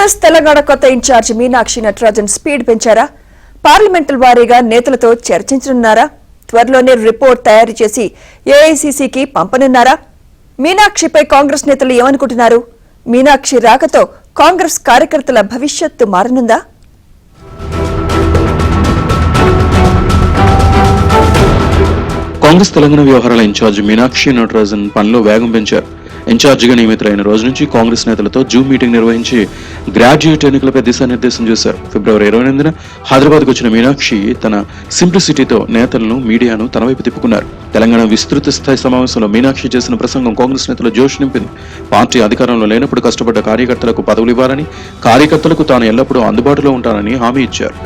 కాంగ్రెస్ తెలంగాణ కొత్త incharge Meenakshi Natarajan speed పెంచారా? పార్లమెంటల్ వారీగా నేతలతో చర్చించనున్నారా? త్వరలోనే రిపోర్ట్ తయారు చేసి ఏఐసీసీకి పంపనున్నారా? మీనాక్షిపై కాంగ్రెస్ నేతలు ఏమనుకుంటున్నారు? మీనాక్షి రాకతో కాంగ్రెస్ కార్యకర్తల భవిష్యత్తు మారనుందా? కాంగ్రెస్ తెలంగాణ వ్యవహారాల ఇన్ఛార్జ్ మీనాక్షి నటరాజన్ పనిలో వేగం పెంచారు. ఇన్ఛార్జిగా నియమితులైన రోజు నుంచి కాంగ్రెస్ నేతలతో జూమ్ మీటింగ్ నిర్వహించి గ్రాడ్యుయేట్ ఎన్నికలపై దిశానిర్దేశం చేశారు. ఫిబ్రవరి 28న హైదరాబాద్కు వచ్చిన మీనాక్షి తన సింప్లిసిటీతో నేతలను, మీడియాను తన వైపు తిప్పుకున్నారు. తెలంగాణ విస్తృత స్థాయి సమావేశంలో మీనాక్షి చేసిన ప్రసంగం కాంగ్రెస్ నేతలు జోష్ నింపింది. పార్టీ అధికారంలో లేనప్పుడు కష్టపడ్డ కార్యకర్తలకు పదవులు ఇవ్వాలని, కార్యకర్తలకు తాను ఎల్లప్పుడూ అందుబాటులో ఉంటానని హామీ ఇచ్చారు.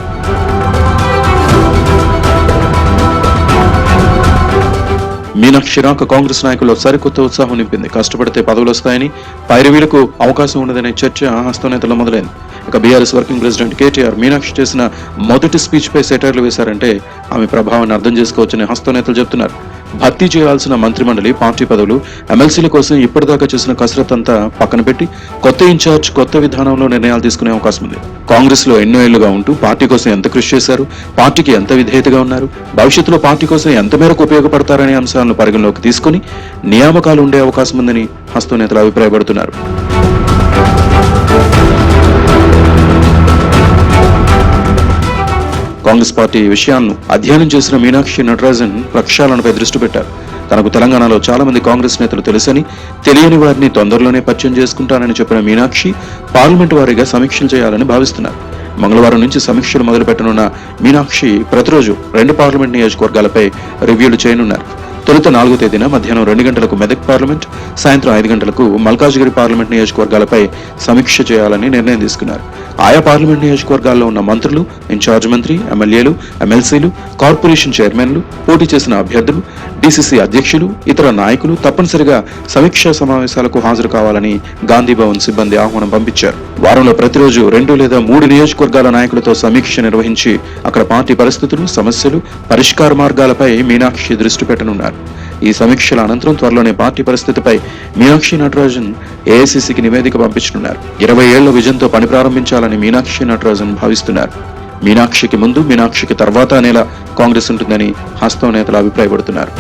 మీనాక్షి రాక కాంగ్రెస్ నాయకుల్లో సరికొత్త ఉత్సాహం నింపింది. కష్టపడితే పదవులు వస్తాయని, పైరవీలకు అవకాశం ఉండదనే చర్చ హస్తనేతల్లో మొదలైంది. ఇక BRS working president KTR Meenakshi చేసిన మొదటి స్పీచ్ పై సెటైర్లు వేశారంటే ఆమె ప్రభావాన్ని అర్థం చేసుకోవచ్చని హస్తనేతలు చెబుతున్నారు. భర్తీ చేయాల్సిన మంత్రిమండలి, పార్టీ పదవులు, ఎమ్మెల్సీల కోసం ఇప్పటిదాకా చేసిన కసరత్ అంతా పక్కన పెట్టి కొత్త ఇన్ఛార్జ్ కొత్త విధానంలో నిర్ణయాలు తీసుకునే అవకాశం ఉంది. కాంగ్రెస్ లో ఎన్నో ఏళ్లుగా ఉంటూ పార్టీ కోసం ఎంత కృషి చేశారు, పార్టీకి ఎంత విధేయతగా ఉన్నారు, భవిష్యత్తులో పార్టీ కోసం ఎంత మేరకు ఉపయోగపడతారనే అంశాలను పరిగణలోకి తీసుకుని నియామకాలు ఉండే అవకాశం ఉందని హస్తనేతలు అభిప్రాయపడుతున్నారు. కాంగ్రెస్ పార్టీ విషయాలను అధ్యయనం చేసిన మీనాక్షి నటరాజన్ ప్రక్షాళనపై దృష్టి పెట్టారు. తనకు తెలంగాణలో చాలా మంది కాంగ్రెస్ నేతలు తెలుసని, తెలియని వారిని తొందరలోనే పరిచయం చేసుకుంటానని చెప్పిన మీనాక్షి పార్లమెంటు వారీగా సమీక్షలు చేయాలని భావిస్తున్నారు. మంగళవారం నుంచి సమీక్షలు మొదలుపెట్టనున్న మీనాక్షి ప్రతిరోజు 2 పార్లమెంట్ నియోజకవర్గాలపై రివ్యూలు చేయనున్నారు. తొలుత 4వ తేదీన మధ్యాహ్నం 2 గంటలకు మెదక్ పార్లమెంట్, సాయంత్రం 5 గంటలకు మల్కాజ్గిరి పార్లమెంట్ నియోజకవర్గాలపై సమీక్ష చేయాలని నిర్ణయం తీసుకున్నారు. ఆయా పార్లమెంట్ నియోజకవర్గాల్లో ఉన్న మంత్రులు, ఇన్ఛార్జ్ మంత్రి, ఎమ్మెల్యేలు, ఎమ్మెల్సీలు, కార్పొరేషన్ చైర్మన్లు, పోటీ చేసిన అభ్యర్థులు, డీసీసీ అధ్యక్షులు, ఇతర నాయకులు తప్పనిసరిగా సమీక్షా సమావేశాలకు హాజరు కావాలని గాంధీ భవన్ సిబ్బంది ఆహ్వానం పంపించారు. వారంలో ప్రతిరోజు 2 లేదా 3 నియోజకవర్గాల నాయకులతో సమీక్ష నిర్వహించి అక్కడ పార్టీ పరిస్థితులు, సమస్యలు, పరిష్కార మార్గాలపై మీనాక్షి దృష్టి పెట్టనున్నారు. ఈ సమీక్షల అనంతరం త్వరలోనే పార్టీ పరిస్థితిపై మీనాక్షి నటరాజన్ ఏఐసీసీకి నివేదిక పంపించనున్నారు. 20 ఏళ్ల విజన్తో పని ప్రారంభించాలని మీనాక్షి నటరాజన్ భావిస్తున్నారు. మీనాక్షికి ముందు, మీనాక్షికి తర్వాత అనేలా కాంగ్రెస్ ఉంటుందని హస్తం నేతలు అభిప్రాయపడుతున్నారు.